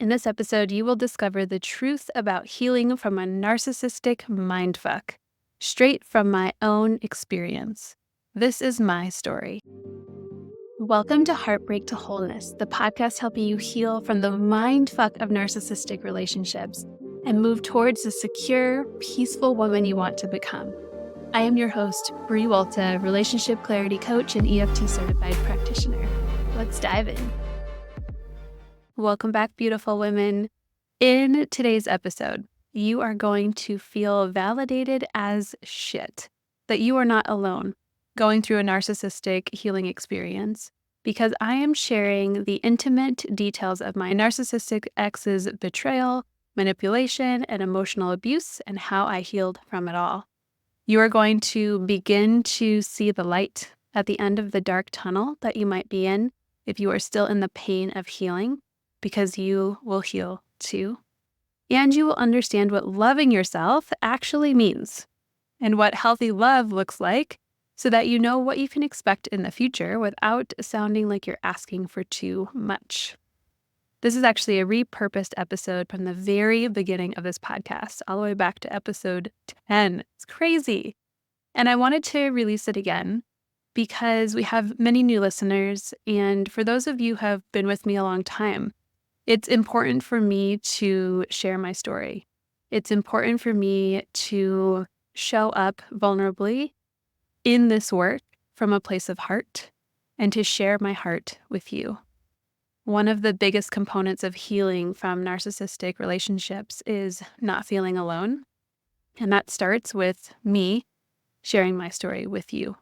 In this episode, you will discover the truth about healing from a narcissistic mindfuck, straight from my own experience. This is my story. Welcome to Heartbreak to Wholeness, the podcast helping you heal from the mindfuck of narcissistic relationships and move towards the secure, peaceful woman you want to become. I am your host, Brie Walta, relationship clarity coach and EFT certified practitioner. Let's dive in. Welcome back, beautiful women. In today's episode, you are going to feel validated as shit that you are not alone going through a narcissistic healing experience, because I am sharing the intimate details of my narcissistic ex's betrayal, manipulation, and emotional abuse, and how I healed from it all. You are going to begin to see the light at the end of the dark tunnel that you might be in if you are still in the pain of healing, because you will heal too. And you will understand what loving yourself actually means and what healthy love looks like, so that you know what you can expect in the future without sounding like you're asking for too much. This is actually a repurposed episode from the very beginning of this podcast, all the way back to episode 10. It's crazy. And I wanted to release it again because we have many new listeners. And for those of you who have been with me a long time, it's important for me to share my story. It's important for me to show up vulnerably in this work from a place of heart and to share my heart with you. One of the biggest components of healing from narcissistic relationships is not feeling alone. And that starts with me sharing my story with you.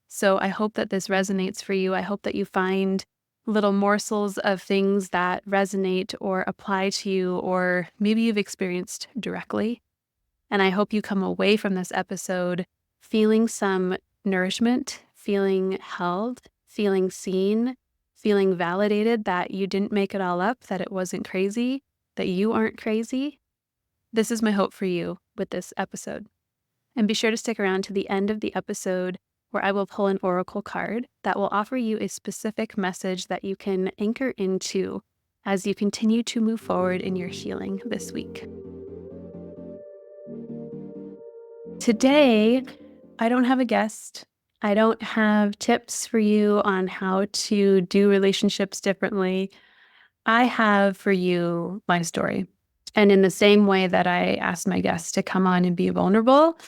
So I hope that this resonates for you. I hope that you find little morsels of things that resonate or apply to you, or maybe you've experienced directly. And I hope you come away from this episode feeling some nourishment, feeling held, feeling seen, feeling validated that you didn't make it all up, that it wasn't crazy, that you aren't crazy. This is my hope for you with this episode. And be sure to stick around to the end of the episode, where I will pull an oracle card that will offer you a specific message that you can anchor into as you continue to move forward in your healing this week. Today, I don't have a guest. I don't have tips for you on how to do relationships differently. I have for you my story. And in the same way that I asked my guests to come on and be vulnerable,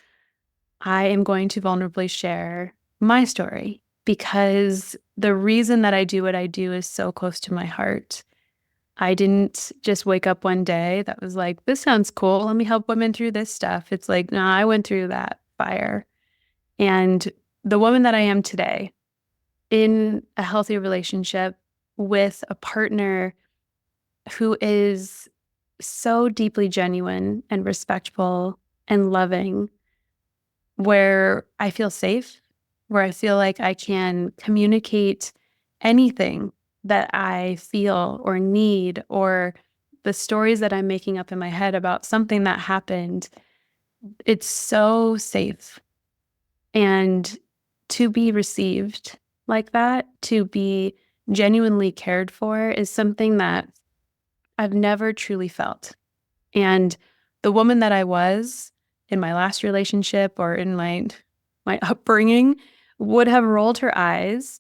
I am going to vulnerably share my story, because the reason that I do what I do is so close to my heart. I didn't just wake up one day that was like, this sounds cool, let me help women through this stuff. It's like, no, I went through that fire. And the woman that I am today, in a healthy relationship with a partner who is so deeply genuine and respectful and loving, where I feel safe, where I feel like I can communicate anything that I feel or need, or the stories that I'm making up in my head about something that happened. It's so safe. And to be received like that, to be genuinely cared for, is something that I've never truly felt. And the woman that I was in my last relationship, or in my upbringing, would have rolled her eyes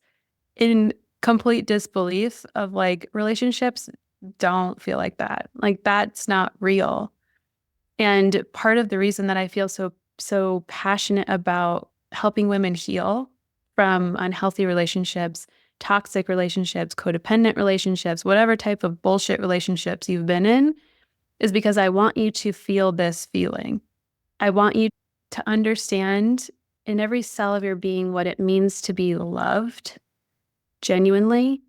in complete disbelief of like, relationships don't feel like that. Like, that's not real. And part of the reason that I feel so passionate about helping women heal from unhealthy relationships, toxic relationships, codependent relationships, whatever type of bullshit relationships you've been in, is because I want you to feel this feeling. I want you to understand in every cell of your being what it means to be loved genuinely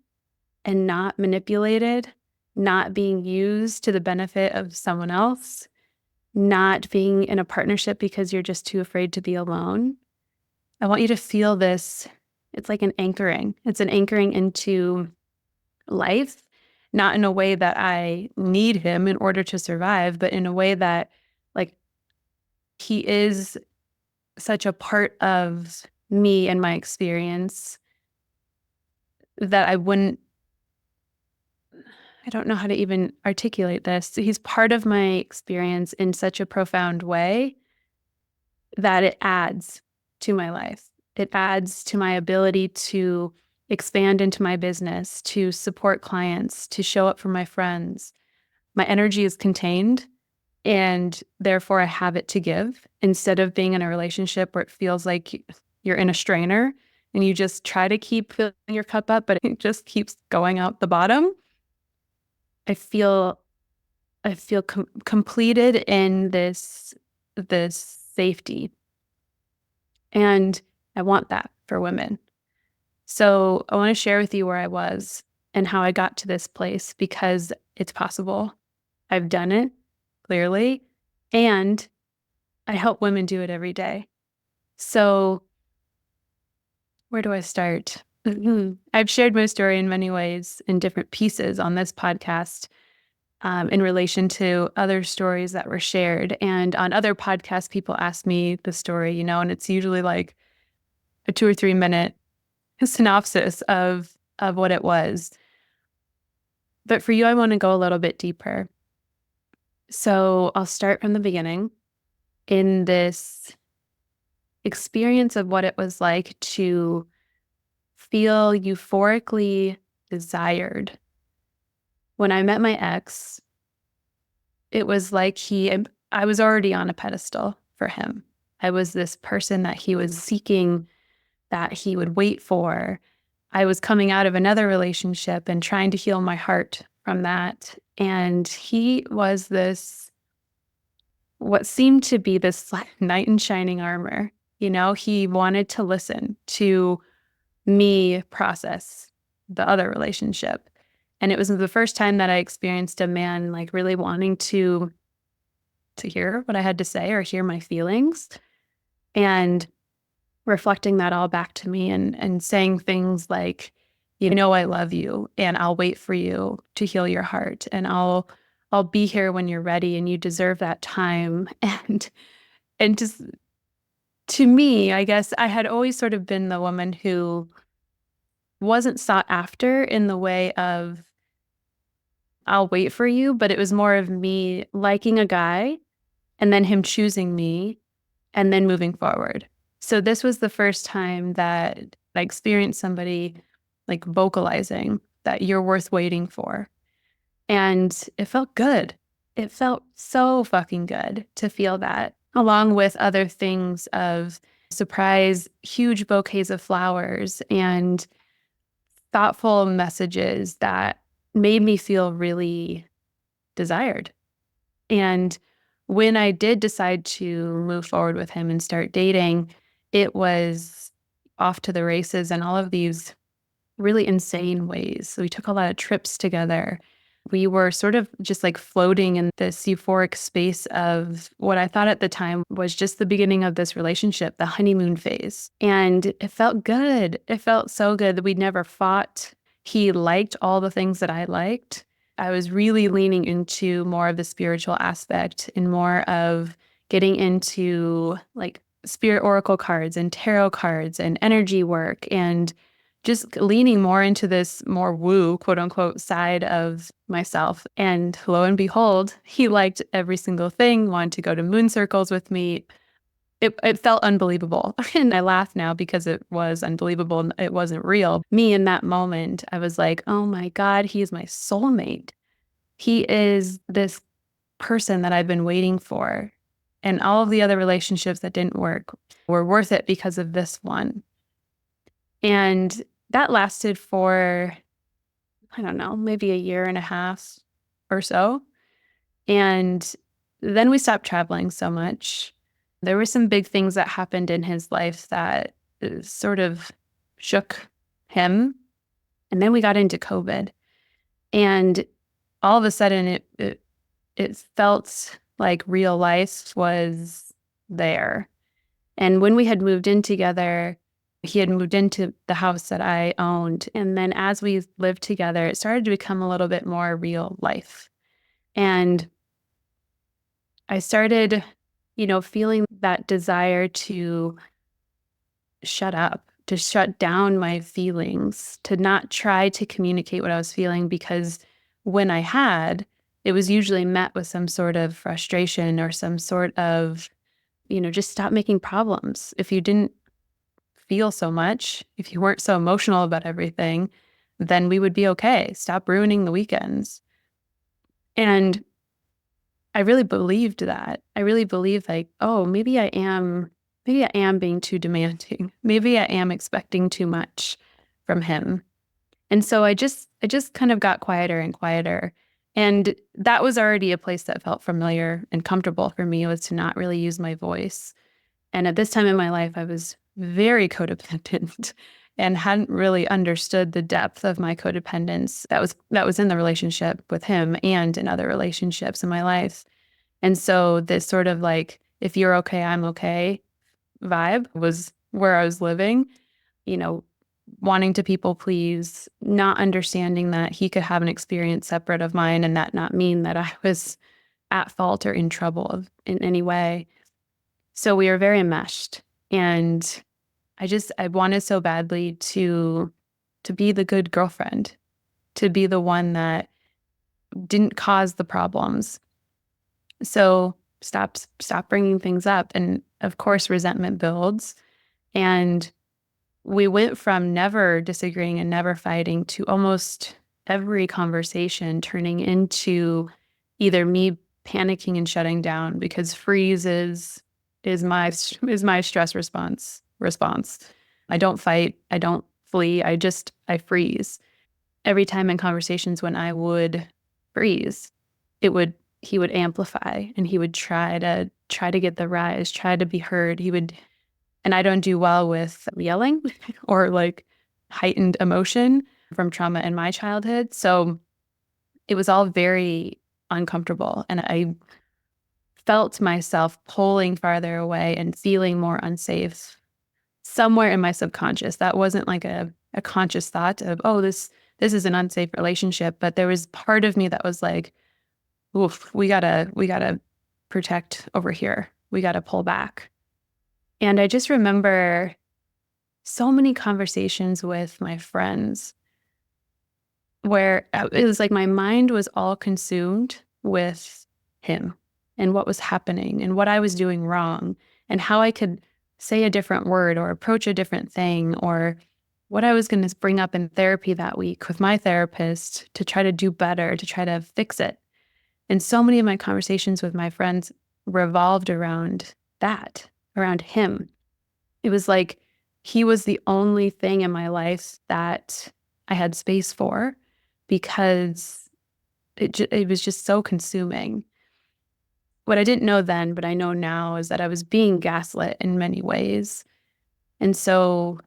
and not manipulated, not being used to the benefit of someone else, not being in a partnership because you're just too afraid to be alone. I want you to feel this. It's like an anchoring. It's an anchoring into life, not in a way that I need him in order to survive, but in a way that, like, he is such a part of me and my experience that I don't know how to even articulate this. He's part of my experience in such a profound way that it adds to my life. It adds to my ability to expand into my business, to support clients, to show up for my friends. My energy is contained, and therefore I have it to give instead of being in a relationship where it feels like you're in a strainer and you just try to keep filling your cup up, but it just keeps going out the bottom. I feel completed in this safety, and I want that for women. So I want to share with you where I was and how I got to this place, because it's possible. I've done it, clearly, and I help women do it every day. So where do I start? I've shared my story in many ways in different pieces on this podcast, in relation to other stories that were shared. And on other podcasts, people ask me the story, and it's usually like a 2 or 3 minute synopsis of what it was. But for you, I want to go a little bit deeper. So I'll start from the beginning in this experience of what it was like to feel euphorically desired. When I met my ex, it was like I was already on a pedestal for him. I was this person that he was seeking, that he would wait for. I was coming out of another relationship and trying to heal my heart from that. And he was what seemed to be this knight in shining armor. He wanted to listen to me process the other relationship. And it was the first time that I experienced a man like really wanting to hear what I had to say or hear my feelings, and reflecting that all back to me and saying things like, I love you and I'll wait for you to heal your heart, and I'll be here when you're ready and you deserve that time. And just, to me, I guess I had always sort of been the woman who wasn't sought after in the way of I'll wait for you, but it was more of me liking a guy and then him choosing me and then moving forward. So this was the first time that I experienced somebody like vocalizing that you're worth waiting for. And it felt good. It felt so fucking good to feel that, along with other things of surprise, huge bouquets of flowers and thoughtful messages that made me feel really desired. And when I did decide to move forward with him and start dating, it was off to the races in all of these really insane ways. So we took a lot of trips together. We were sort of just like floating in this euphoric space of what I thought at the time was just the beginning of this relationship, the honeymoon phase. And it felt good. It felt so good that we never fought. He liked all the things that I liked. I was really leaning into more of the spiritual aspect and more of getting into like spirit oracle cards and tarot cards and energy work, and just leaning more into this more woo, quote unquote, side of myself. And lo and behold, he liked every single thing, wanted to go to moon circles with me. It felt unbelievable. And I laugh now because it was unbelievable. It wasn't real. Me in that moment, I was like, oh my God, he is my soulmate. He is this person that I've been waiting for. And all of the other relationships that didn't work were worth it because of this one. And that lasted for, I don't know, maybe a year and a half or so. And then we stopped traveling so much. There were some big things that happened in his life that sort of shook him. And then we got into COVID. And all of a sudden, it felt like real life was there. And when we had moved in together, he had moved into the house that I owned. And then as we lived together, it started to become a little bit more real life. And I started, feeling that desire to shut up, to shut down my feelings, to not try to communicate what I was feeling, because when I had, it was usually met with some sort of frustration or some sort of, just stop making problems. If you didn't feel so much, if you weren't so emotional about everything, then we would be okay. Stop ruining the weekends. And I really believed that. I really believed like, oh, maybe I am being too demanding. Maybe I am expecting too much from him. And so I just kind of got quieter and quieter. And that was already a place that felt familiar and comfortable for me, was to not really use my voice. And at this time in my life, I was very codependent and hadn't really understood the depth of my codependence that was in the relationship with him and in other relationships in my life. And so this sort of like, if you're okay, I'm okay vibe was where I was living, you know, wanting to people please, not understanding that he could have an experience separate of mine and that not mean that I was at fault or in trouble in any way. So we were very enmeshed. And I wanted so badly to be the good girlfriend, to be the one that didn't cause the problems. So stop bringing things up. And of course, resentment builds. And we went from never disagreeing and never fighting to almost every conversation turning into either me panicking and shutting down, because freeze is my stress response. I don't fight, I don't flee, I freeze. Every time in conversations when I would freeze, he would amplify and he would try to get the rise, try to be heard. And I don't do well with yelling or like heightened emotion from trauma in my childhood. So it was all very uncomfortable. And I felt myself pulling farther away and feeling more unsafe somewhere in my subconscious. That wasn't like a conscious thought of, oh, this is an unsafe relationship. But there was part of me that was like, oof, we gotta protect over here. We gotta pull back. And I just remember so many conversations with my friends where it was like my mind was all consumed with him and what was happening and what I was doing wrong and how I could say a different word or approach a different thing, or what I was going to bring up in therapy that week with my therapist to try to do better, to try to fix it. And so many of my conversations with my friends revolved around that, around him. It was like he was the only thing in my life that I had space for, because it was just so consuming. What I didn't know then, but I know now, is that I was being gaslit in many ways. And so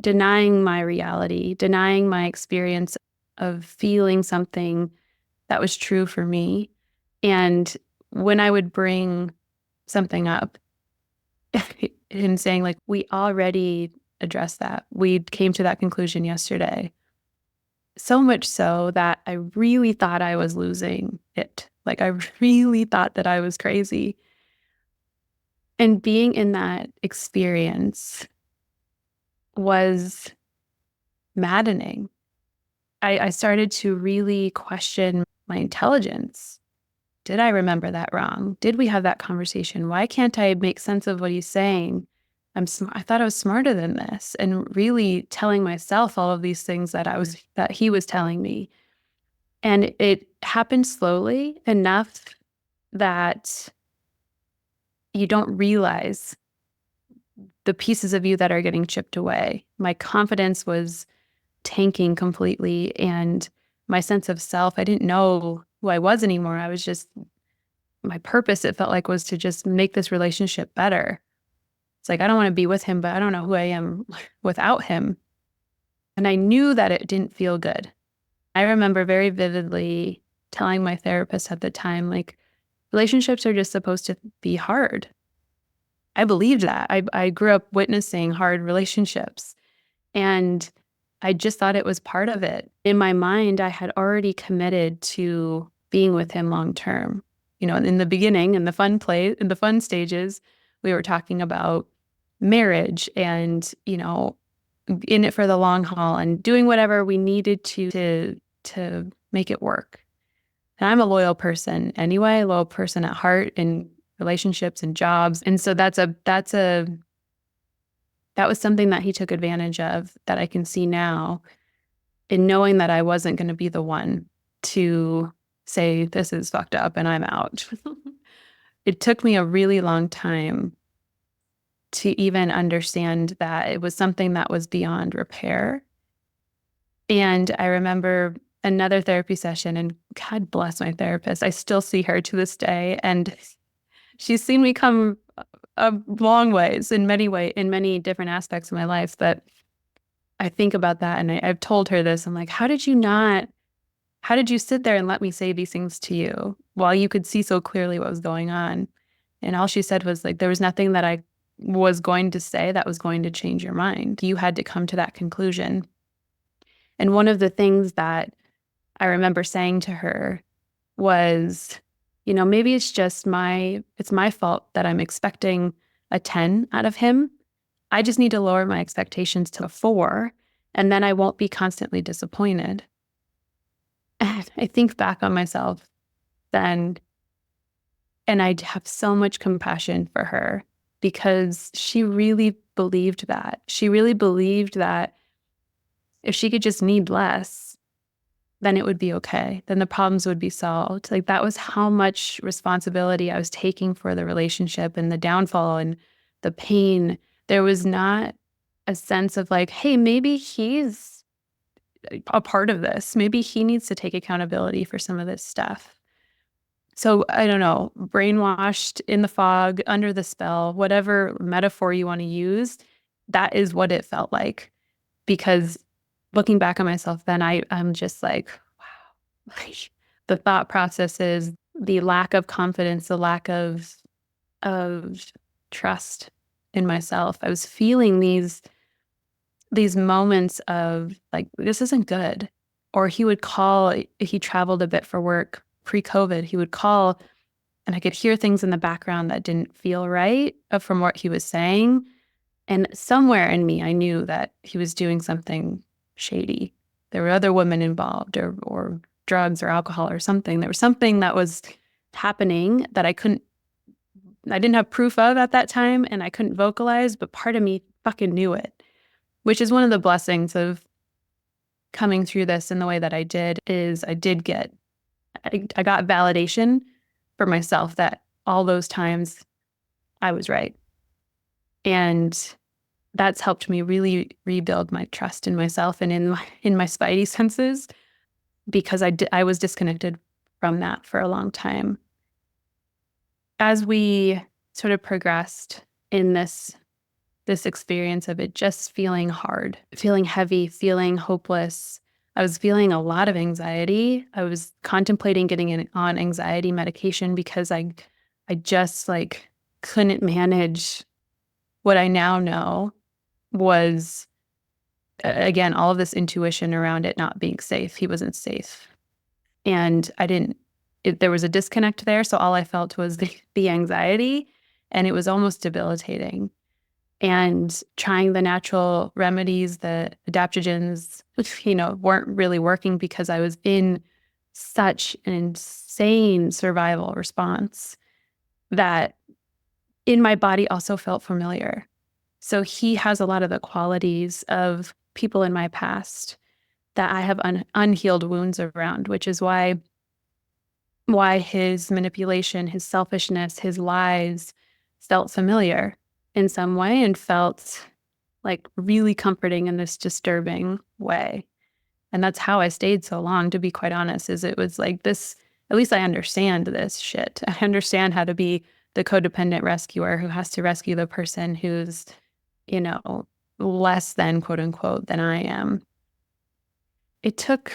denying my reality, denying my experience of feeling something that was true for me. And when I would bring something up, him saying like, we already addressed that. We came to that conclusion yesterday. So much so that I really thought I was losing it. Like I really thought that I was crazy. And being in that experience was maddening. I started to really question my intelligence. Did I remember that wrong? Did we have that conversation? Why can't I make sense of what he's saying? I thought I was smarter than this, and really telling myself all of these things that he was telling me. And it happened slowly enough that you don't realize the pieces of you that are getting chipped away. My confidence was tanking completely, and my sense of self, I didn't know who I was anymore. I was just, my purpose, it felt like, was to just make this relationship better. It's like, I don't want to be with him, but I don't know who I am without him. And I knew that it didn't feel good. I remember very vividly telling my therapist at the time, like, relationships are just supposed to be hard. I believed that. I grew up witnessing hard relationships, and I just thought it was part of it. In my mind, I had already committed to being with him long term. In the beginning, in the fun stages, we were talking about marriage and, in it for the long haul and doing whatever we needed to make it work. And I'm a loyal person anyway, a loyal person at heart in relationships and jobs. And so that was something that he took advantage of that I can see now, in knowing that I wasn't going to be the one to say, this is fucked up and I'm out. It took me a really long time to even understand that it was something that was beyond repair. And I remember another therapy session, and God bless my therapist. I still see her to this day, and she's seen me come a long ways in many different aspects of my life. But I think about that, and I've told her this. I'm like, how did you sit there and let me say these things to you while you could see so clearly what was going on? And all she said was like, there was nothing that I was going to say that was going to change your mind. You had to come to that conclusion. And one of the things that I remember saying to her was, maybe it's my fault that I'm expecting a 10 out of him. I just need to lower my expectations to a 4, and then I won't be constantly disappointed. And I think back on myself then, and I have so much compassion for her, because she really believed that. She really believed that if she could just need less, then it would be okay. Then the problems would be solved. Like, that was how much responsibility I was taking for the relationship and the downfall and the pain. There was not a sense of like, hey, maybe he's a part of this. Maybe he needs to take accountability for some of this stuff. So I don't know, brainwashed, in the fog, under the spell, whatever metaphor you want to use, that is what it felt like. Because looking back on myself then, I'm just like, wow. Like, the thought processes, the lack of confidence, the lack of trust in myself. I was feeling these moments of like, this isn't good. Or he would call, he traveled a bit for work pre-COVID, he would call and I could hear things in the background that didn't feel right from what he was saying. And somewhere in me, I knew that he was doing something shady. There were other women involved, or drugs or alcohol or something. There was something that was happening that I didn't have proof of at that time, and I couldn't vocalize, but part of me fucking knew it, which is one of the blessings of coming through this in the way that I did, is I got validation for myself that all those times I was right. And that's helped me really rebuild my trust in myself and in my spidey senses, because I was disconnected from that for a long time. As we sort of progressed in this experience of it just feeling hard, feeling heavy, feeling hopeless, I was feeling a lot of anxiety. I was contemplating getting on anxiety medication because I just like couldn't manage what I now know was, again, all of this intuition around it not being safe. He wasn't safe. And there was a disconnect there. So all I felt was the anxiety, and it was almost debilitating. And trying the natural remedies, the adaptogens, weren't really working because I was in such an insane survival response that in my body also felt familiar. So he has a lot of the qualities of people in my past that I have unhealed wounds around, which is why his manipulation, his selfishness, his lies felt familiar in some way, and felt like really comforting in this disturbing way. And that's how I stayed so long, to be quite honest, is it was like this, at least I understand this shit. I understand how to be the codependent rescuer who has to rescue the person who's, less than, quote unquote, than I am. It took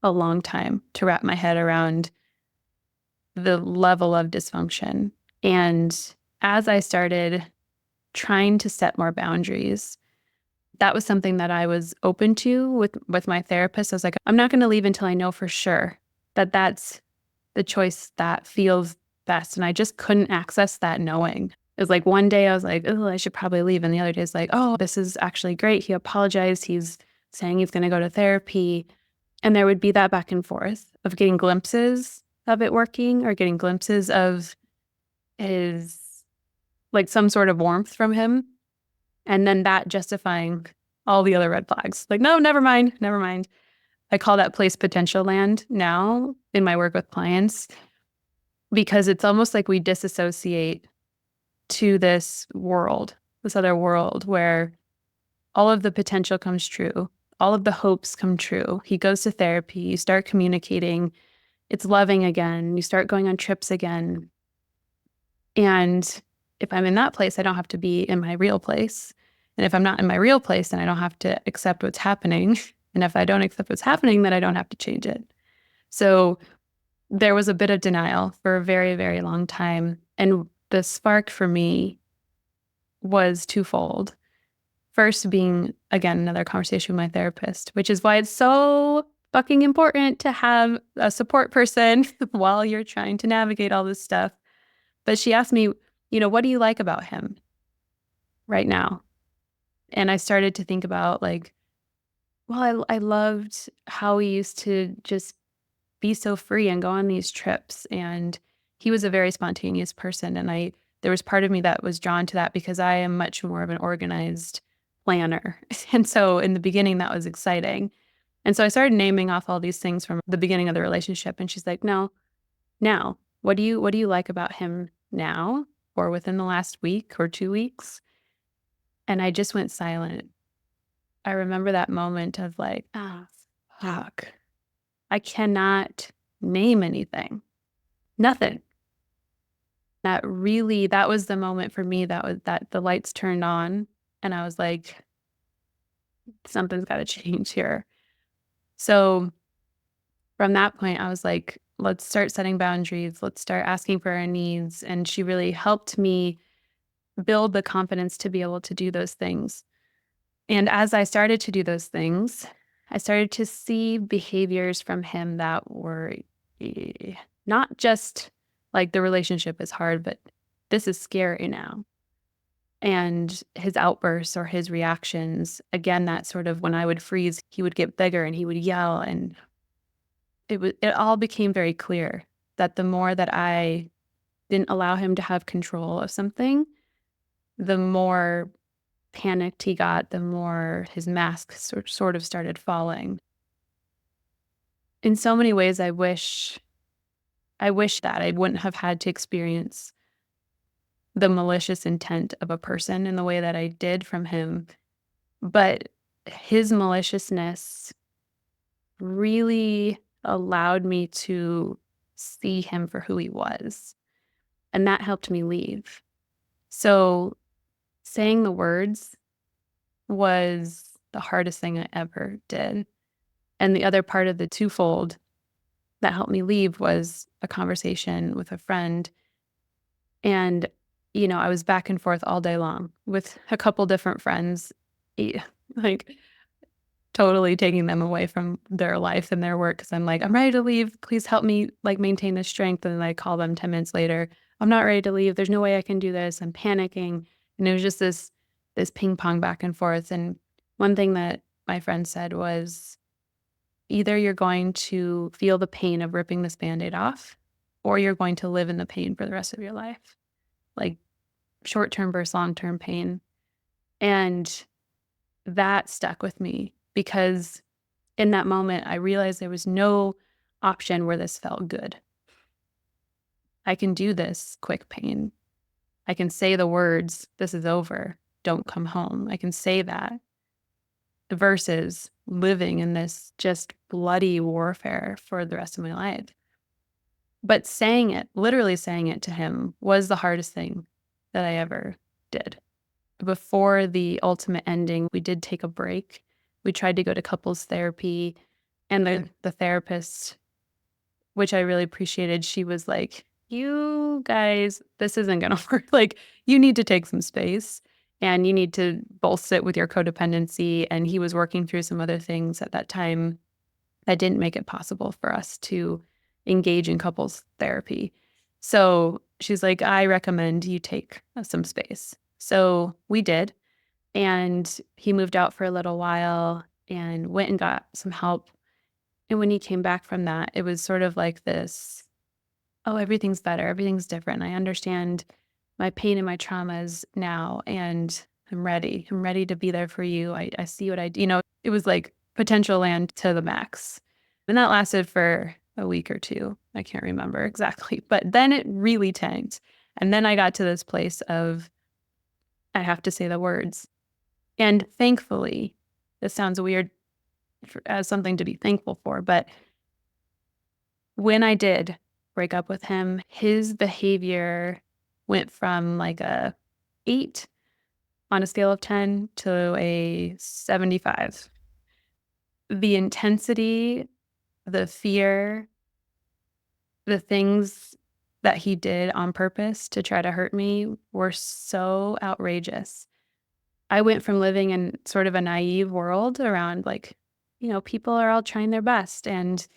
a long time to wrap my head around the level of dysfunction. And as I started trying to set more boundaries, that was something that I was open to with my therapist. I was like, I'm not going to leave until I know for sure that that's the choice that feels best. And I just couldn't access that knowing. It was like one day I was like, oh, I should probably leave. And the other day it's like, oh, this is actually great. He apologized. He's saying he's going to go to therapy. And there would be that back and forth of getting glimpses of it working or getting glimpses of his, like, some sort of warmth from him. And then that justifying all the other red flags. Like, no, never mind, never mind. I call that place potential land now in my work with clients, because it's almost like we disassociate to this world, this other world where all of the potential comes true. All of the hopes come true. He goes to therapy, you start communicating, it's loving again, you start going on trips again. And if I'm in that place, I don't have to be in my real place. And if I'm not in my real place, then I don't have to accept what's happening. And if I don't accept what's happening, then I don't have to change it. So there was a bit of denial for a very, very long time. And the spark for me was twofold. First being, again, another conversation with my therapist, which is why it's so fucking important to have a support person while you're trying to navigate all this stuff. But she asked me, what do you like about him right now? And I started to think about, like, well, I loved how he used to just be so free and go on these trips. And he was a very spontaneous person. And there was part of me that was drawn to that because I am much more of an organized planner. And so in the beginning, that was exciting. And so I started naming off all these things from the beginning of the relationship. And she's like, no, now, what do you like about him now or within the last week or 2 weeks? And I just went silent. I remember that moment of like, fuck. I cannot name anything. Nothing. That was the moment for me that the lights turned on and I was like, something's got to change here. So from that point, I was like, let's start setting boundaries. Let's start asking for our needs. And she really helped me build the confidence to be able to do those things. And as I started to do those things, I started to see behaviors from him that were not just like the relationship is hard, but this is scary now. And his outbursts or his reactions, again, that sort of when I would freeze, he would get bigger and he would yell. And it all became very clear that the more that I didn't allow him to have control of something, the more panicked he got, the more his mask sort of started falling. In so many ways, I wish that I wouldn't have had to experience the malicious intent of a person in the way that I did from him. But his maliciousness really allowed me to see him for who he was. And that helped me leave. So saying the words was the hardest thing I ever did. And the other part of the twofold that helped me leave was a conversation with a friend. And, I was back and forth all day long with a couple different friends, like totally taking them away from their life and their work. Cause I'm like, I'm ready to leave. Please help me like maintain this strength. And then I call them 10 minutes later. I'm not ready to leave. There's no way I can do this. I'm panicking. And it was just this ping pong back and forth. And one thing that my friend said was, either you're going to feel the pain of ripping this Band-Aid off, or you're going to live in the pain for the rest of your life. Like short-term versus long-term pain. And that stuck with me because in that moment, I realized there was no option where this felt good. I can do this quick pain. I can say the words, this is over, don't come home. I can say that versus living in this just bloody warfare for the rest of my life. But saying it, literally saying it to him, was the hardest thing that I ever did. Before the ultimate ending, we did take a break. We tried to go to couples therapy, and the therapist, which I really appreciated, she was like, you guys, this isn't going to work. Like, you need to take some space and you need to both sit with your codependency. And he was working through some other things at that time that didn't make it possible for us to engage in couples therapy. So she's like, I recommend you take some space. So we did. And he moved out for a little while and went and got some help. And when he came back from that, it was sort of like this, oh, everything's better. Everything's different. I understand my pain and my traumas now, and I'm ready. I'm ready to be there for you. I see what it was like potential land to the max. And that lasted for a week or two. I can't remember exactly. But then it really tanked. And then I got to this place of, I have to say the words. And thankfully, this sounds weird as something to be thankful for, but when I did break up with him, his behavior went from like a 8 on a scale of 10 to a 75. The intensity, the fear, the things that he did on purpose to try to hurt me were so outrageous. I went from living in sort of a naive world around like, people are all trying their best and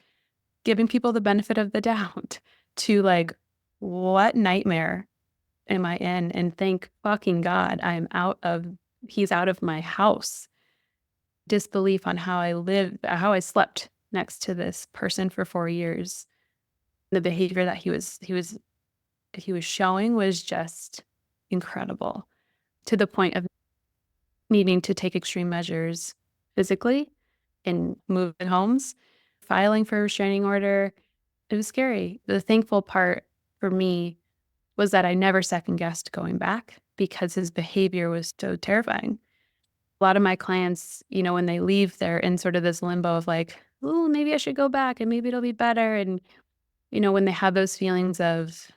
giving people the benefit of the doubt to like, what nightmare am I in? And thank fucking God he's out of my house. Disbelief on how how I slept next to this person for 4 years. The behavior that he was showing was just incredible, to the point of needing to take extreme measures physically and move in homes, filing for a restraining order. It was scary. The thankful part for me was that I never second guessed going back because his behavior was so terrifying. A lot of my clients, when they leave, they're in sort of this limbo of like, oh, maybe I should go back and maybe it'll be better. And, when they have those feelings of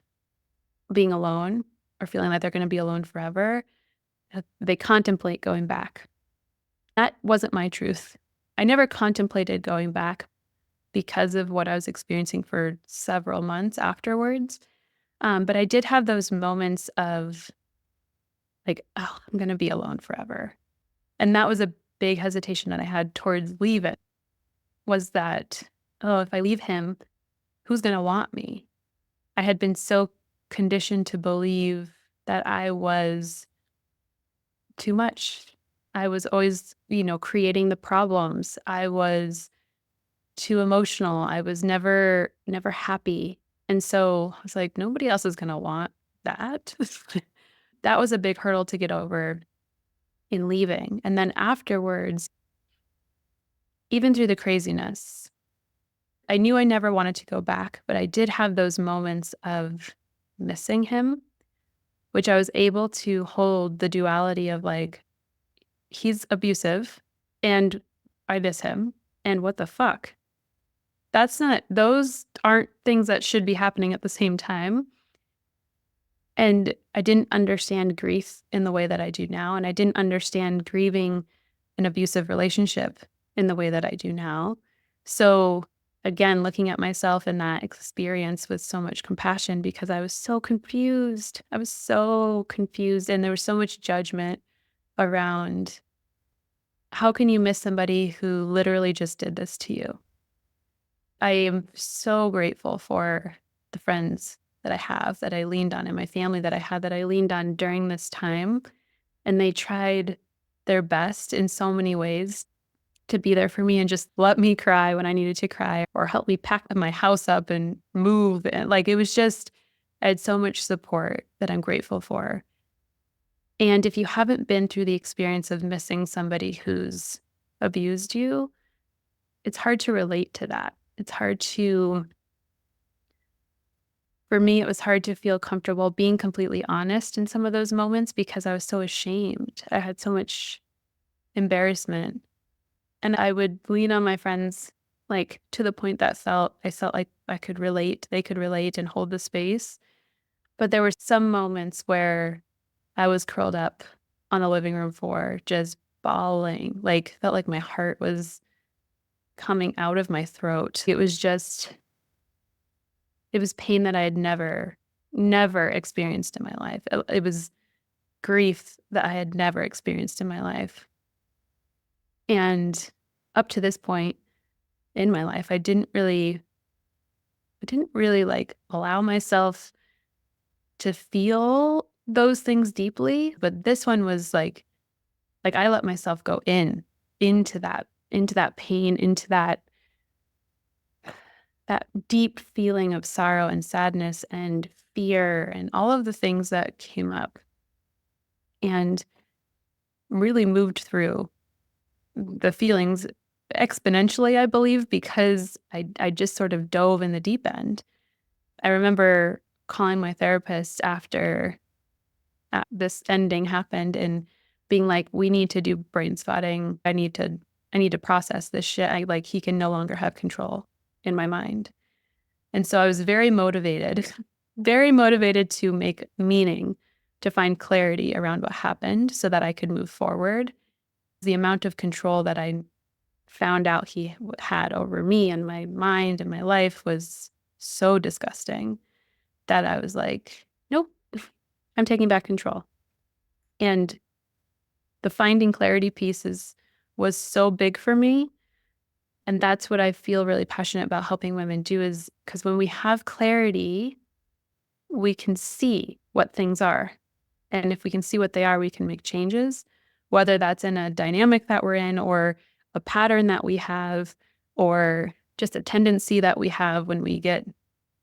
being alone or feeling like they're going to be alone forever, they contemplate going back. That wasn't my truth. I never contemplated going back because of what I was experiencing for several months afterwards. But I did have those moments of like, oh, I'm going to be alone forever. And that was a big hesitation that I had towards leaving, was that, oh, if I leave him, who's going to want me? I had been so conditioned to believe that I was too much. I was always, creating the problems. I was too emotional. I was never happy. And so I was like, nobody else is going to want that. That was a big hurdle to get over in leaving. And then afterwards, even through the craziness, I knew I never wanted to go back, but I did have those moments of missing him, which I was able to hold the duality of like, he's abusive and I miss him. And what the fuck? Those aren't things that should be happening at the same time. And I didn't understand grief in the way that I do now. And I didn't understand grieving an abusive relationship in the way that I do now. So again, looking at myself in that experience with so much compassion, because I was so confused. I was so confused. And there was so much judgment around, how can you miss somebody who literally just did this to you? I am so grateful for the friends that I have, that I leaned on, and my family that I had, that I leaned on during this time. And they tried their best in so many ways to be there for me and just let me cry when I needed to cry, or help me pack my house up and move. And like, it was just, I had so much support that I'm grateful for. And if you haven't been through the experience of missing somebody who's abused you, it's hard to relate to that. For me, it was hard to feel comfortable being completely honest in some of those moments because I was so ashamed. I had so much embarrassment. And I would lean on my friends, like to the point that I felt like I could relate, they could relate and hold the space. But there were some moments where I was curled up on the living room floor, just bawling, like felt like my heart was coming out of my throat. It was pain that I had never experienced in my life. It was grief that I had never experienced in my life. And up to this point in my life, I didn't really like allow myself to feel those things deeply. But this one was like I let myself go into that pain, into that that deep feeling of sorrow and sadness and fear and all of the things that came up, and really moved through the feelings exponentially, I believe, because I just sort of dove in the deep end. I remember calling my therapist after this ending happened and being like, we need to do brain spotting. I need to process this shit. He can no longer have control in my mind. And so I was very motivated, very motivated to make meaning, to find clarity around what happened so that I could move forward. The amount of control that I found out he had over me and my mind and my life was so disgusting that I was like, nope, I'm taking back control. And the finding clarity was so big for me. And that's what I feel really passionate about helping women do, is because when we have clarity, we can see what things are. And if we can see what they are, we can make changes, whether that's in a dynamic that we're in or a pattern that we have or just a tendency that we have when we get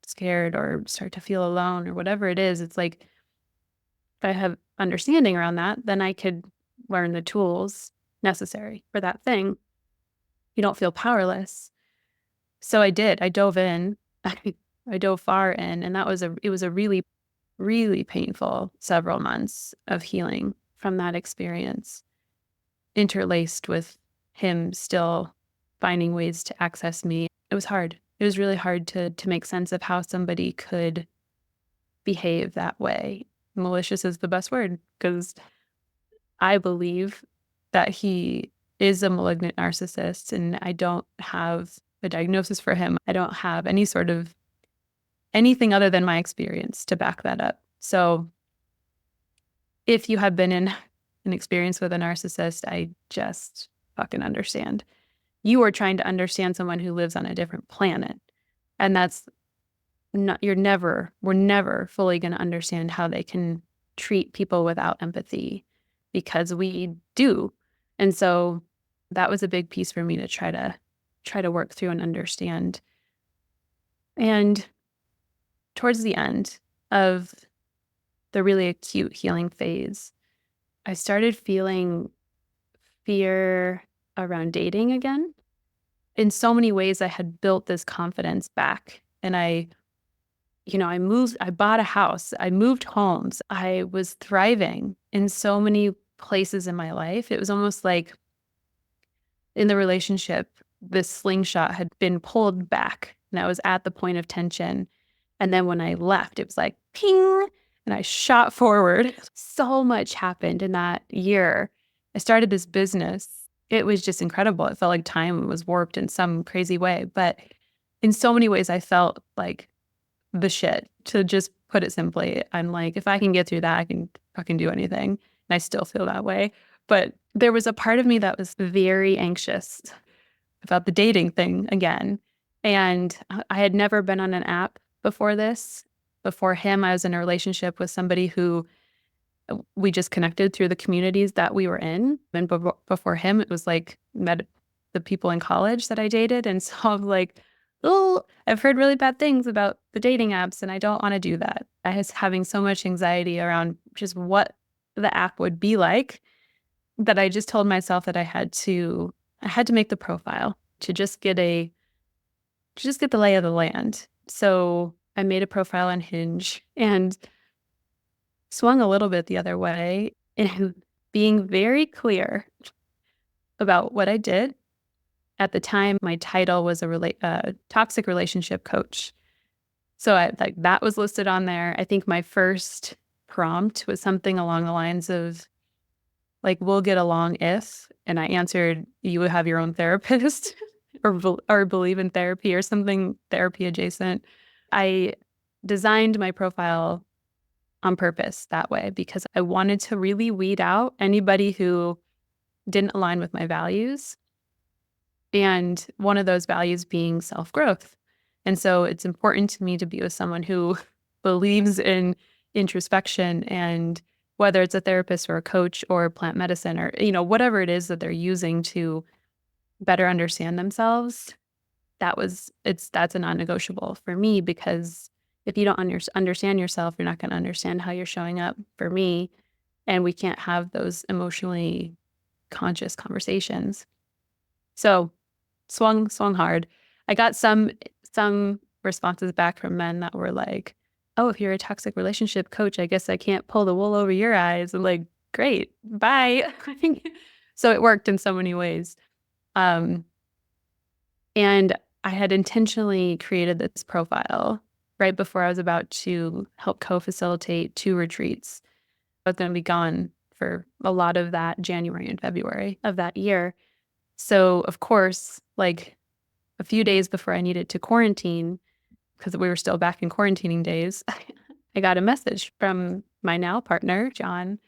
scared or start to feel alone or whatever it is. It's like, if I have understanding around that, then I could learn the tools necessary for that thing. You don't feel powerless. So I did. I dove in. I dove far in, and it was a really, really painful several months of healing from that experience, interlaced with him still finding ways to access me. It was hard. It was really hard to make sense of how somebody could behave that way. Malicious is the best word, because I believe that he is a malignant narcissist, and I don't have a diagnosis for him. I don't have any sort of anything other than my experience to back that up. So if you have been in an experience with a narcissist, I just fucking understand. You are trying to understand someone who lives on a different planet. And that's not, we're never fully going to understand how they can treat people without empathy, because we do. And so that was a big piece for me to try to work through and understand. And towards the end of the really acute healing phase, I started feeling fear around dating again. In so many ways, I had built this confidence back, and I bought a house, I moved homes, I was thriving in so many places in my life. It was almost like in the relationship, this slingshot had been pulled back, and I was at the point of tension. And then when I left, it was like ping, and I shot forward. So much happened in that year. I started this business. It was just incredible. It felt like time was warped in some crazy way. But in so many ways, I felt like the shit, to just put it simply. I'm like, if I can get through that, I can fucking do anything. And I still feel that way. But there was a part of me that was very anxious about the dating thing again. And I had never been on an app before this. Before him, I was in a relationship with somebody who we just connected through the communities that we were in. And before him, it was like met the people in college that I dated. And so I'm like, oh, I've heard really bad things about the dating apps, and I don't want to do that. I was having so much anxiety around just what the app would be like, that I just told myself that I had to make the profile to just get the lay of the land. So I made a profile on Hinge and swung a little bit the other way, and being very clear about what I did. At the time, my title was a toxic relationship coach. So that was listed on there. I think my first prompt was something along the lines of, like, we'll get along if, and I answered, you would have your own therapist or believe in therapy or something therapy adjacent. I designed my profile on purpose that way because I wanted to really weed out anybody who didn't align with my values. And one of those values being self-growth. And so it's important to me to be with someone who believes in introspection, and whether it's a therapist or a coach or plant medicine or, whatever it is that they're using to better understand themselves, that's a non-negotiable for me, because if you don't understand yourself, you're not going to understand how you're showing up for me. And we can't have those emotionally conscious conversations. So swung hard. I got some responses back from men that were like, "Oh, if you're a toxic relationship coach, I guess I can't pull the wool over your eyes." I'm like, "Great, bye." So it worked in so many ways. Um, and I had intentionally created this profile right before I was about to help co-facilitate 2 retreats. I was going to be gone for a lot of that January and February of that year. So, of course, like a few days before I needed to quarantine, because we were still back in quarantining days, I got a message from my now partner, John.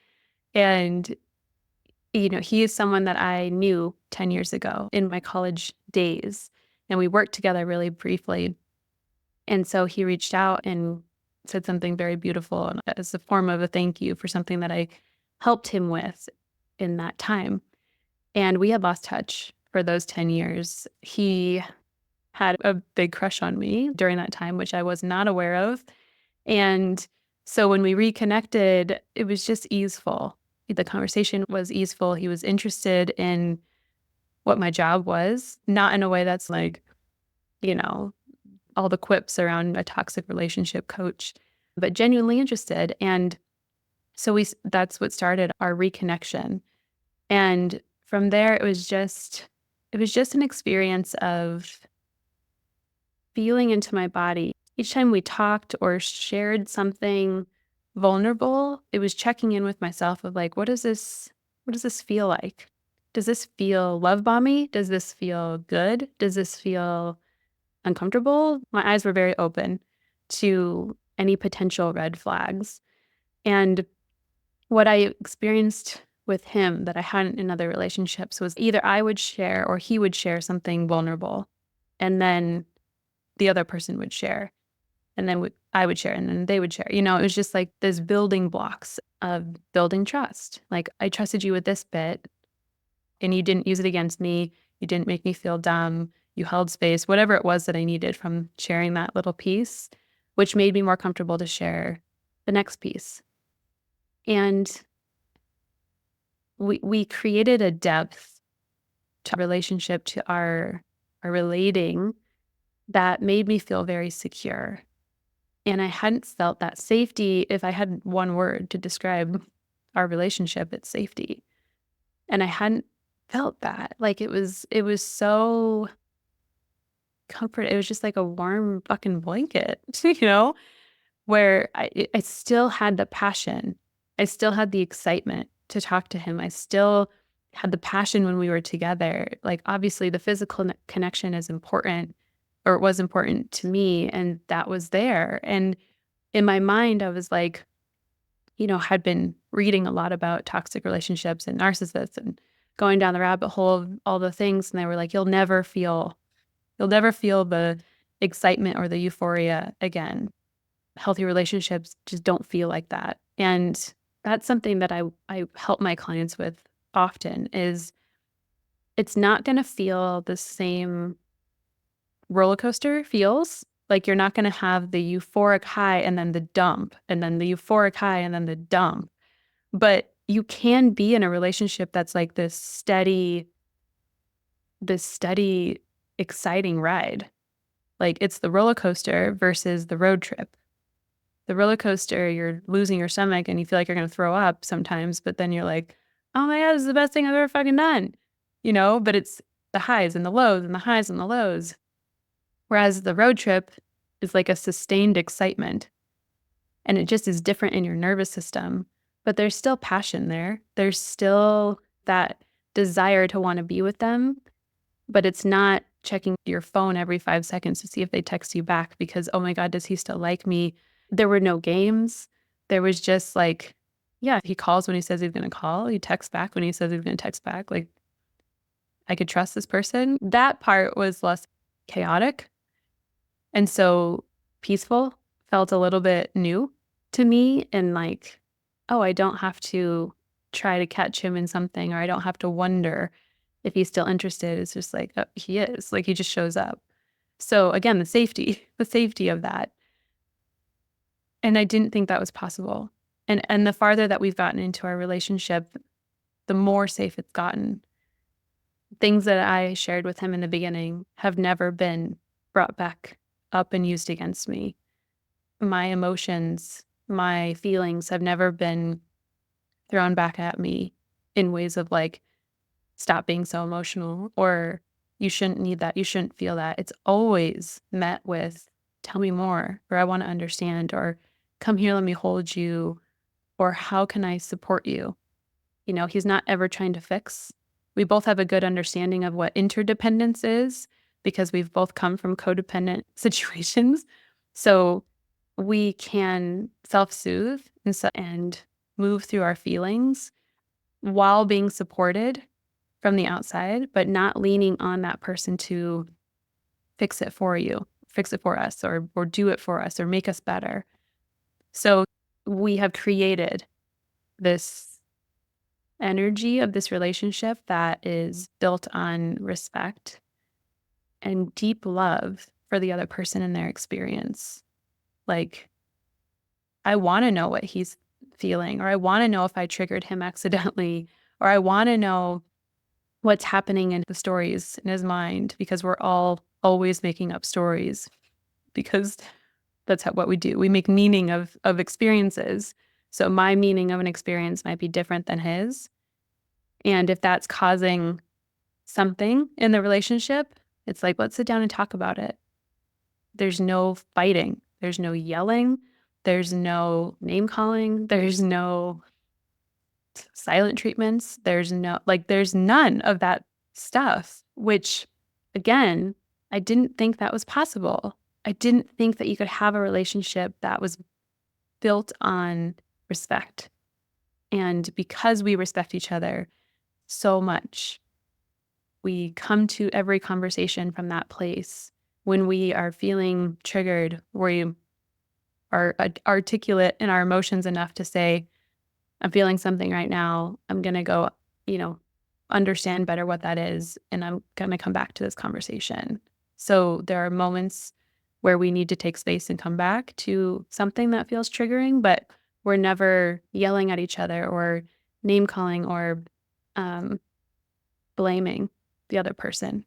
And, he is someone that I knew 10 years ago in my college days. And we worked together really briefly. And so he reached out and said something very beautiful as a form of a thank you for something that I helped him with in that time. And we had lost touch for those 10 years. He had a big crush on me during that time, which I was not aware of. And so when we reconnected, it was just easeful. The conversation was easeful. He was interested in what my job was, not in a way that's like, you know, all the quips around a toxic relationship coach, but genuinely interested. And so that's what started our reconnection. And from there, it was just an experience of feeling into my body. Each time we talked or shared something vulnerable, it was checking in with myself of like, what does this feel like? Does this feel love bomby? Does this feel good? Does this feel uncomfortable? My eyes were very open to any potential red flags. And what I experienced with him that I hadn't in other relationships was either I would share or he would share something vulnerable, and then the other person would share, and then I would share, and then they would share. It was just like this building blocks of building trust. Like, I trusted you with this bit, and you didn't use it against me. You didn't make me feel dumb. You held space, whatever it was that I needed from sharing that little piece, which made me more comfortable to share the next piece. And we created a depth to our relationship, to our relating, that made me feel very secure. And I hadn't felt that safety. If I had one word to describe our relationship, it's safety. And I hadn't felt that. Like, it was so comfort. It was just like a warm fucking blanket, where I still had the passion. I still had the excitement to talk to him. I still had the passion when we were together. Like, obviously the physical connection is important, or it was important to me, and that was there. And in my mind, I was like, had been reading a lot about toxic relationships and narcissists and going down the rabbit hole of all the things. And they were like, you'll never feel the excitement or the euphoria again. Healthy relationships just don't feel like that. And that's something that I help my clients with often, is it's not going to feel the same roller coaster feels. Like, you're not going to have the euphoric high and then the dump, and then the euphoric high and then the dump. But you can be in a relationship that's like this steady, exciting ride. Like, it's the roller coaster versus the road trip. The roller coaster, you're losing your stomach and you feel like you're going to throw up sometimes, but then you're like, oh my God, this is the best thing I've ever fucking done. But it's the highs and the lows and the highs and the lows. Whereas the road trip is like a sustained excitement, and it just is different in your nervous system, but there's still passion there. There's still that desire to want to be with them, but it's not checking your phone every 5 seconds to see if they text you back because, oh my God, does he still like me? There were no games. There was just like, yeah, he calls when he says he's going to call. He texts back when he says he's going to text back. Like, I could trust this person. That part was less chaotic. And so peaceful, felt a little bit new to me, and like, oh, I don't have to try to catch him in something, or I don't have to wonder if he's still interested. It's just like, oh, he is. Like, he just shows up. So again, the safety of that. And I didn't think that was possible. And the farther that we've gotten into our relationship, the more safe it's gotten. Things that I shared with him in the beginning have never been brought back up and used against me. My emotions, my feelings have never been thrown back at me in ways of like, stop being so emotional, or you shouldn't need that, you shouldn't feel that. It's always met with, tell me more, or I want to understand, or come here, let me hold you, or how can I support you? He's not ever trying to fix. We both have a good understanding of what interdependence is because we've both come from codependent situations. So we can self-soothe and move through our feelings while being supported from the outside, but not leaning on that person to fix it for you, fix it for us, or do it for us, or make us better. So we have created this energy of this relationship that is built on respect and deep love for the other person and their experience. Like, I want to know what he's feeling, or I want to know if I triggered him accidentally, or I want to know what's happening in the stories in his mind, because we're all always making up stories because that's what we do. We make meaning of experiences. So my meaning of an experience might be different than his. And if that's causing something in the relationship, it's like, let's sit down and talk about it. There's no fighting. There's no yelling. There's no name calling. There's no silent treatments. There's none of that stuff, which again, I didn't think that was possible. I didn't think that you could have a relationship that was built on respect. And because we respect each other so much, we come to every conversation from that place. When we are feeling triggered, we are articulate in our emotions enough to say, I'm feeling something right now. I'm going to go, understand better what that is. And I'm going to come back to this conversation. So there are moments where we need to take space and come back to something that feels triggering, but we're never yelling at each other or name calling or blaming the other person.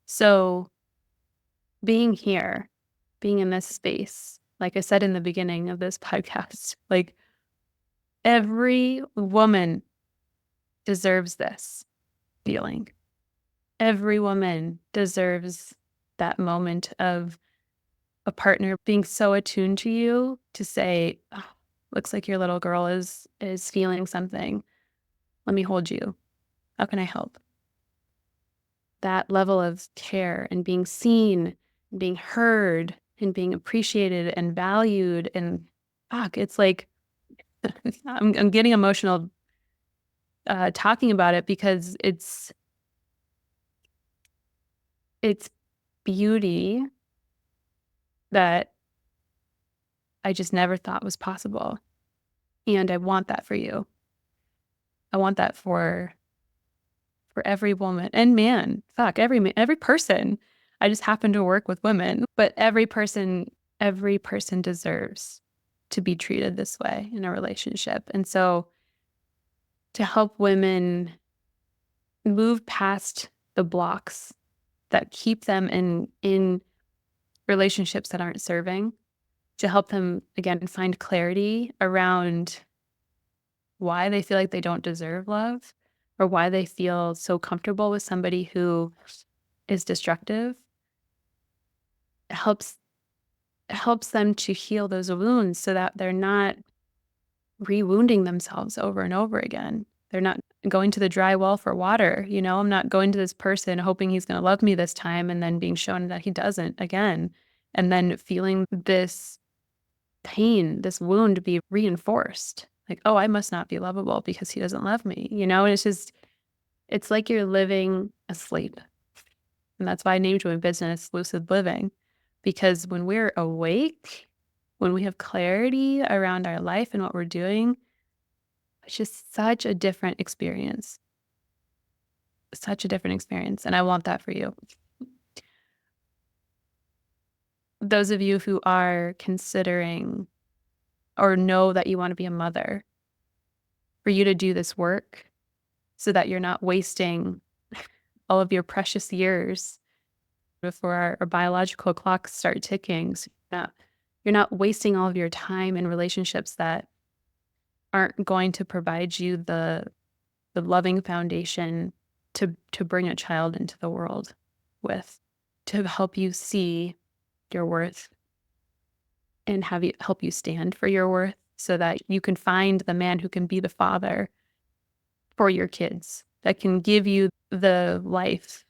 So being here, being in this space, like I said in the beginning of this podcast, like every woman deserves this feeling. Every woman deserves that moment of a partner being so attuned to you to say, oh, looks like your little girl is feeling something. Let me hold you. How can I help? That level of care and being seen, and being heard, and being appreciated and valued, and it's like I'm getting emotional talking about it because it's beauty that I just never thought was possible. And I want that for you. I want that for every woman and man. Every person. I just happen to work with women, but every person deserves to be treated this way in a relationship. And so to help women move past the blocks that keep them in relationships that aren't serving, to help them again find clarity around why they feel like they don't deserve love, or why they feel so comfortable with somebody who is destructive, helps them to heal those wounds so that they're not re-wounding themselves over and over again. They're not going to the dry well for water. I'm not going to this person hoping he's going to love me this time and then being shown that he doesn't again, and then feeling this pain, this wound be reinforced. Like, oh, I must not be lovable because he doesn't love me, and it's like you're living asleep. And that's why I named my business Lucid Living, because when we're awake, when we have clarity around our life and what we're doing, it's just such a different experience. Such a different experience. And I want that for you. those of you who are considering or know that you want to be a mother, for you to do this work so that you're not wasting all of your precious years before our biological clocks start ticking. So you're not wasting all of your time in relationships that aren't going to provide you the loving foundation to bring a child into the world with, to help you see your worth and help you stand for your worth so that you can find the man who can be the father for your kids, that can give you the life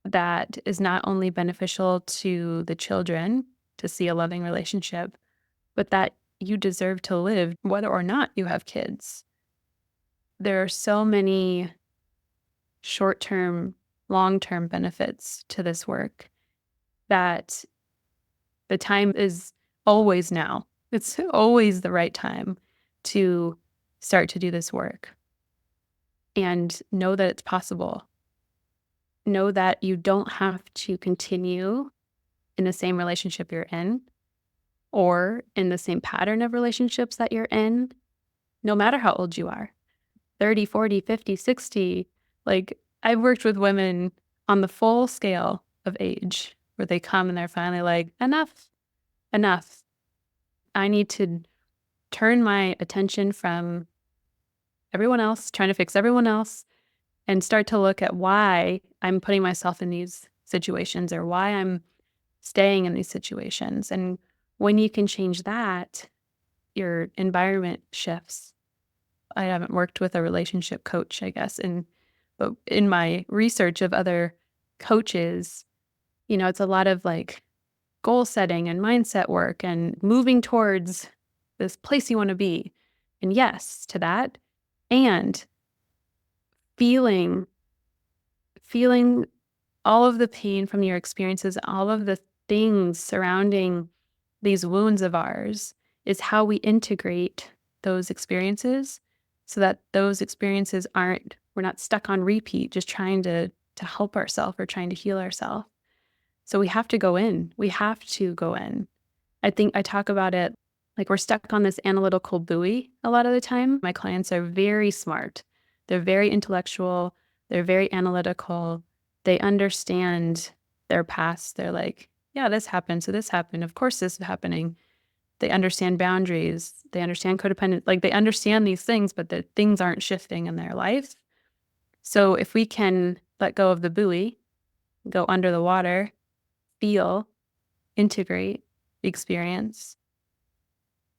that is not only beneficial to the children to see a loving relationship, but that you deserve to live whether or not you have kids. There are so many short-term, long-term benefits to this work that the time is always now. It's always the right time to start to do this work. And know that it's possible. Know that you don't have to continue in the same relationship you're in or in the same pattern of relationships that you're in, no matter how old you are, 30, 40, 50, 60. Like, I've worked with women on the full scale of age where they come and they're finally like, enough. I need to turn my attention from everyone else, trying to fix everyone else, and start to look at why I'm putting myself in these situations or why I'm staying in these situations. And when you can change that, your environment shifts. I haven't worked with a relationship coach, I guess, but in my research of other coaches, it's a lot of like goal setting and mindset work and moving towards this place you want to be. And yes to that. And feeling all of the pain from your experiences, all of the things surrounding these wounds of ours is how we integrate those experiences so that those experiences we're not stuck on repeat, just trying to help ourselves or trying to heal ourselves. So we have to go in. We have to go in. I think I talk about it like we're stuck on this analytical buoy a lot of the time. My clients are very smart. They're very intellectual. They're very analytical. They understand their past. They're like, yeah, this happened. So this happened. Of course, this is happening. They understand boundaries. They understand codependent. Like, they understand these things, but the things aren't shifting in their life. So if we can let go of the buoy, go under the water, feel, integrate the experience.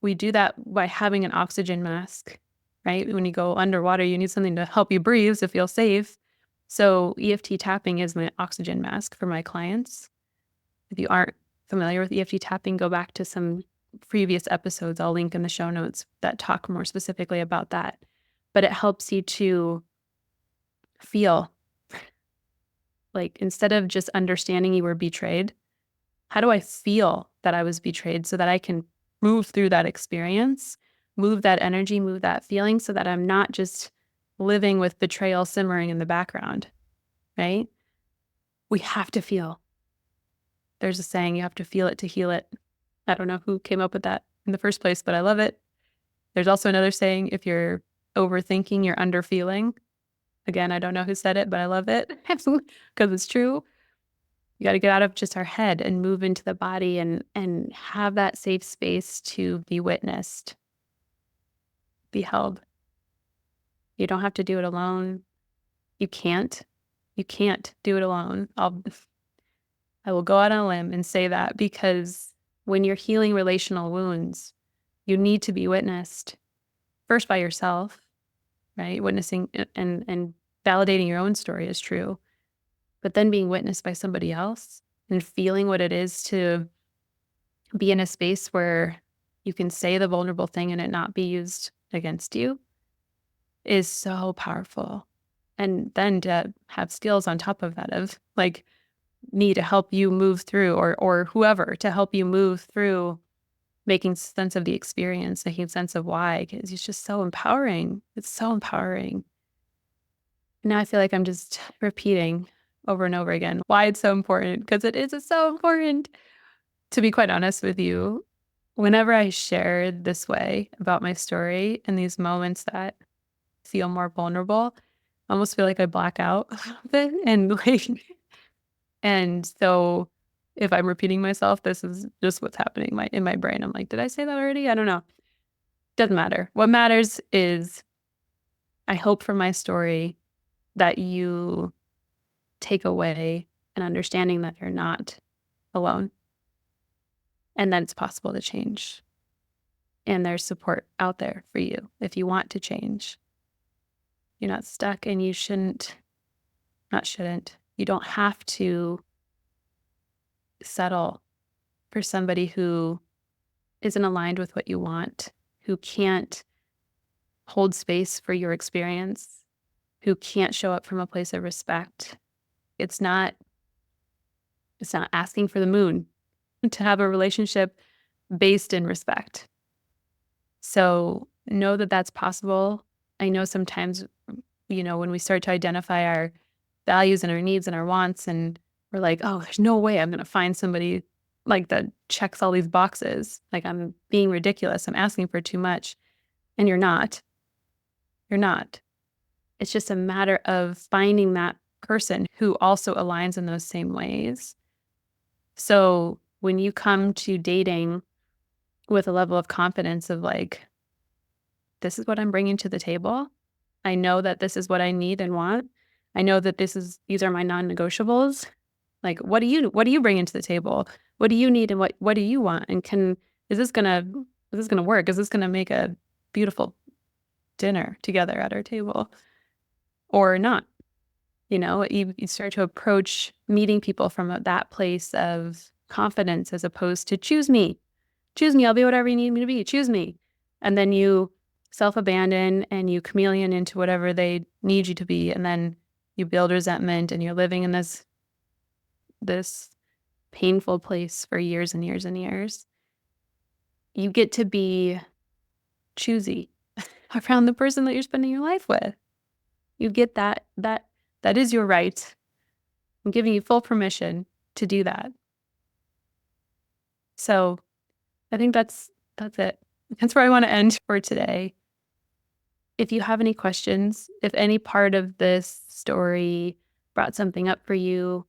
We do that by having an oxygen mask, right? When you go underwater, you need something to help you breathe to feel safe. So EFT tapping is my oxygen mask for my clients. If you aren't familiar with EFT tapping, go back to some previous episodes. I'll link in the show notes that talk more specifically about that. But it helps you to feel like, instead of just understanding you were betrayed, how do I feel that I was betrayed so that I can move through that experience, move that energy, move that feeling so that I'm not just living with betrayal simmering in the background, right? We have to feel. There's a saying, you have to feel it to heal it. I don't know who came up with that in the first place, but I love it. There's also another saying, if you're overthinking, you're underfeeling. Again, I don't know who said it, but I love it because it's true. You got to get out of just our head and move into the body and have that safe space to be witnessed, be held. You don't have to do it alone. You can't do it alone. I will go out on a limb and say that, because when you're healing relational wounds, you need to be witnessed first by yourself, right? Witnessing and validating your own story is true, but then being witnessed by somebody else and feeling what it is to be in a space where you can say the vulnerable thing and it not be used against you is so powerful. And then to have skills on top of that of like me to help you move through, or whoever to help you move through making sense of the experience, making sense of why, because it's just so empowering. It's so empowering. Now I feel like I'm just repeating over and over again why it's so important, because it's so important. To be quite honest with you, whenever I share this way about my story in these moments that feel more vulnerable, I almost feel like I black out a little bit and so if I'm repeating myself, this is just what's happening in my brain. I'm like, did I say that already? I don't know. Doesn't matter. What matters is I hope from my story that you take away an understanding that you're not alone and that it's possible to change. And there's support out there for you if you want to change. You're not stuck and you you don't have to settle for somebody who isn't aligned with what you want, who can't hold space for your experience, who can't show up from a place of respect. It's not asking for the moon to have a relationship based in respect. So know that that's possible. I know sometimes, when we start to identify our values and our needs and our wants, and we're like, oh, there's no way I'm going to find somebody like that checks all these boxes. Like I'm being ridiculous. I'm asking for too much. And you're not. You're not. It's just a matter of finding that person who also aligns in those same ways. So when you come to dating with a level of confidence of like, this is what I'm bringing to the table. I know that this is what I need and want. I know that these are my non-negotiables. Like, what do you bring into the table? What do you need and what do you want? And is this gonna work? Is this gonna make a beautiful dinner together at our table or not? You start to approach meeting people from that place of confidence as opposed to choose me, I'll be whatever you need me to be, choose me. And then you self-abandon and you chameleon into whatever they need you to be. And then you build resentment and you're living in this painful place for years and years and years. You get to be choosy around the person that you're spending your life with. You get that is your right. I'm giving you full permission to do that. So I think that's it. That's where I want to end for today. If you have any questions, if any part of this story brought something up for you,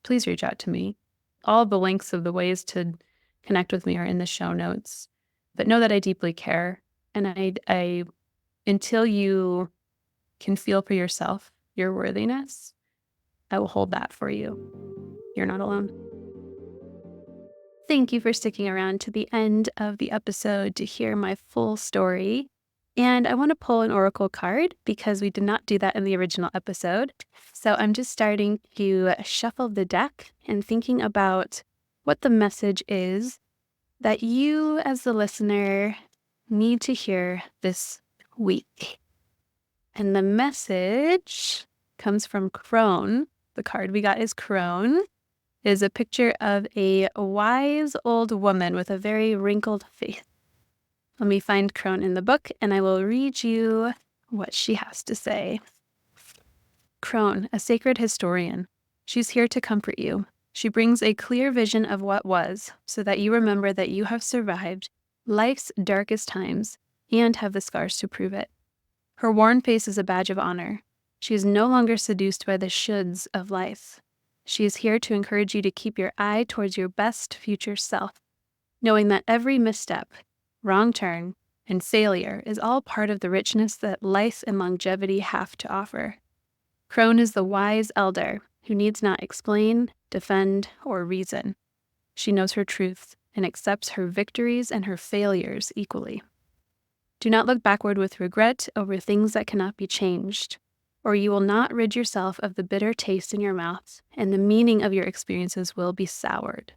please reach out to me. All of the links of the ways to connect with me are in the show notes. But know that I deeply care. And I until you can feel for yourself your worthiness, I will hold that for you. You're not alone. Thank you for sticking around to the end of the episode to hear my full story. And I want to pull an oracle card because we did not do that in the original episode. So I'm just starting to shuffle the deck and thinking about what the message is that you as the listener need to hear this week. And the message comes from Crone. The card we got is Crone. It is a picture of a wise old woman with a very wrinkled face. Let me find Crone in the book and I will read you what she has to say. Crone, a sacred historian. She's here to comfort you. She brings a clear vision of what was, so that you remember that you have survived life's darkest times and have the scars to prove it. Her worn face is a badge of honor. She is no longer seduced by the shoulds of life. She is here to encourage you to keep your eye towards your best future self, knowing that every misstep, wrong turn, and failure is all part of the richness that life and longevity have to offer. Crone is the wise elder who needs not explain, defend, or reason. She knows her truth and accepts her victories and her failures equally. Do not look backward with regret over things that cannot be changed, or you will not rid yourself of the bitter taste in your mouth, and the meaning of your experiences will be soured.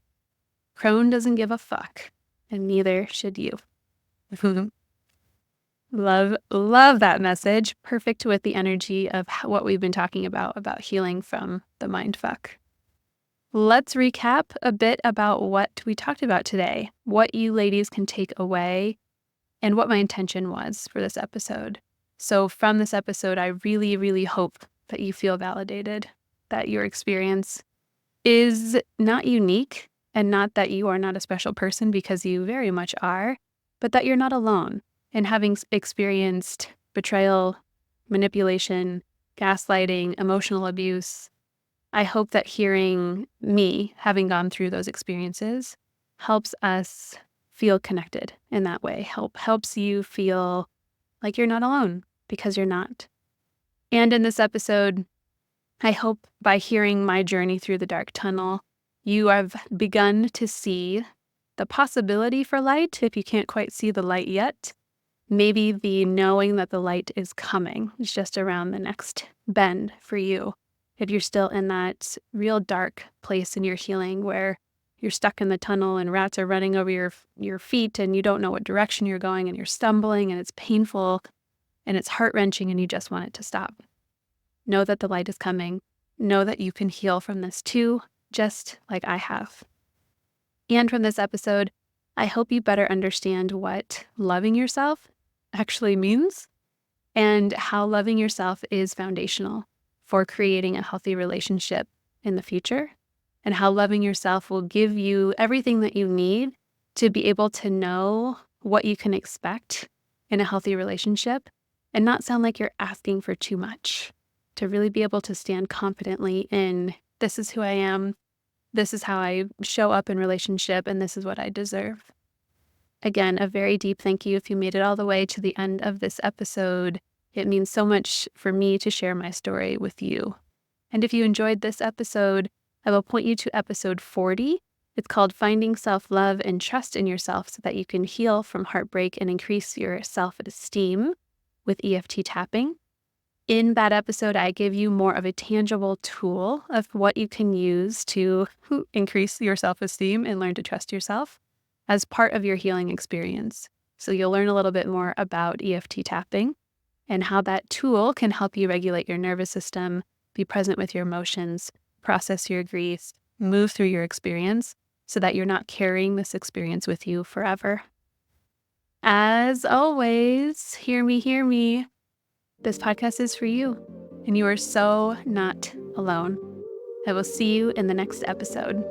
Crone doesn't give a fuck, and neither should you. Love that message. Perfect with the energy of what we've been talking about healing from the mindfuck. Let's recap a bit about what we talked about today, what you ladies can take away, and what my intention was for this episode. So from this episode, I really, really hope that you feel validated, that your experience is not unique, And not that you are not a special person, because you very much are, but that you're not alone in having experienced betrayal, manipulation, gaslighting, emotional abuse. I hope that hearing me having gone through those experiences helps us feel connected in that way. Helps you feel like you're not alone, because you're not. And in this episode, I hope by hearing my journey through the dark tunnel, you have begun to see the possibility for light if you can't quite see the light yet. Maybe the knowing that the light is coming is just around the next bend for you. If you're still in that real dark place in your healing where you're stuck in the tunnel and rats are running over your feet and you don't know what direction you're going and you're stumbling and it's painful and it's heart-wrenching and you just want it to stop. Know that the light is coming. Know that you can heal from this too, just like I have. And from this episode, I hope you better understand what loving yourself actually means and how loving yourself is foundational for creating a healthy relationship in the future, and how loving yourself will give you everything that you need to be able to know what you can expect in a healthy relationship and not sound like you're asking for too much. To really be able to stand confidently in, this is who I am, this is how I show up in relationship, and this is what I deserve. Again, a very deep thank you if you made it all the way to the end of this episode. It means so much for me to share my story with you. And if you enjoyed this episode, I will point you to episode 40. It's called Finding Self-Love and Trust in Yourself so that you can heal from heartbreak and increase your self-esteem with EFT tapping. In that episode, I give you more of a tangible tool of what you can use to increase your self-esteem and learn to trust yourself as part of your healing experience. So you'll learn a little bit more about EFT tapping and how that tool can help you regulate your nervous system, be present with your emotions, process your grief, move through your experience so that you're not carrying this experience with you forever. As always, hear me, hear me. This podcast is for you, and you are so not alone. I will see you in the next episode.